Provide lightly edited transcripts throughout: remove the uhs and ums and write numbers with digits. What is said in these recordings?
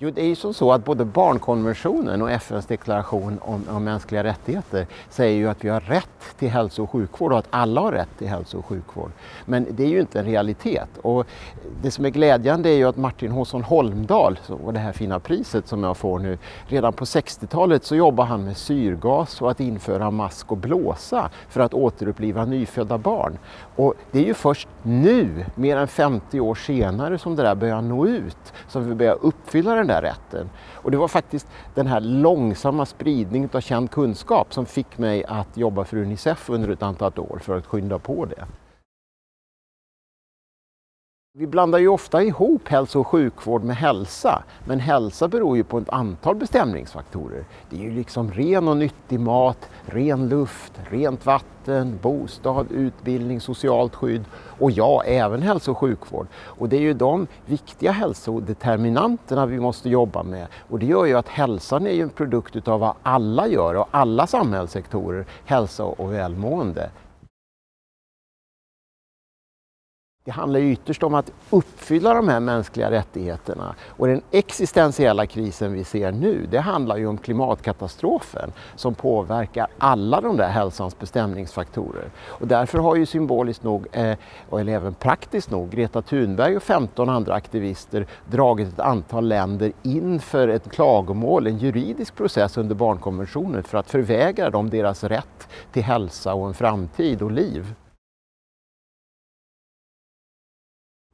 Jo, det är ju som så att både barnkonventionen och FNs deklaration om mänskliga rättigheter säger ju att vi har rätt till hälso- och sjukvård och att alla har rätt till hälso- och sjukvård. Men det är ju inte en realitet. Och det som är glädjande är ju att Martin H. Holmdahl, och det här fina priset som jag får nu, redan på 60-talet så jobbar han med syrgas och att införa mask och blåsa för att återuppliva nyfödda barn. Och det är ju först nu, mer än 50 år senare, som det där börjar nå ut, som vi börjar uppfylla den där rätten. Och det var faktiskt den här långsamma spridningen av känd kunskap som fick mig att jobba för UNICEF under ett antal år för att skynda på det. Vi blandar ju ofta ihop hälso- och sjukvård med hälsa, men hälsa beror ju på ett antal bestämningsfaktorer. Det är ju liksom ren och nyttig mat, ren luft, rent vatten, bostad, utbildning, socialt skydd och ja, även hälso- och sjukvård. Och det är ju de viktiga hälsodeterminanterna vi måste jobba med. Och det gör ju att hälsan är ju en produkt av vad alla gör och alla samhällssektorer, hälsa och välmående. Det handlar ju ytterst om att uppfylla de här mänskliga rättigheterna. Och den existentiella krisen vi ser nu, det handlar ju om klimatkatastrofen som påverkar alla de där hälsans bestämningsfaktorer. Och därför har ju symboliskt nog, eller även praktiskt nog, Greta Thunberg och 15 andra aktivister dragit ett antal länder inför ett klagomål, en juridisk process under barnkonventionen för att förvägra dem deras rätt till hälsa och en framtid och liv.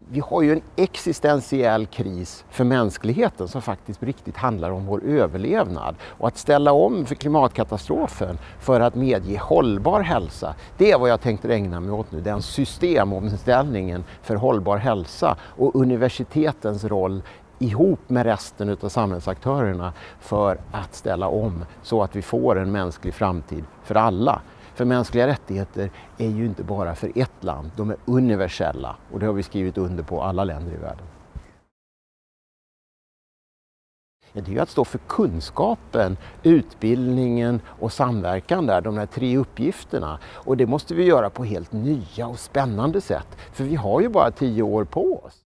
Vi har ju en existentiell kris för mänskligheten som faktiskt riktigt handlar om vår överlevnad. Och att ställa om för klimatkatastrofen för att medge hållbar hälsa, det är vad jag tänkte ägna mig åt nu. Den systemomställningen för hållbar hälsa och universitetens roll ihop med resten av samhällsaktörerna för att ställa om så att vi får en mänsklig framtid för alla. För mänskliga rättigheter är ju inte bara för ett land, de är universella och det har vi skrivit under på alla länder i världen. Det är ju att stå för kunskapen, utbildningen och samverkan där, de här 3 uppgifterna. Och det måste vi göra på helt nya och spännande sätt, för vi har ju bara 10 år på oss.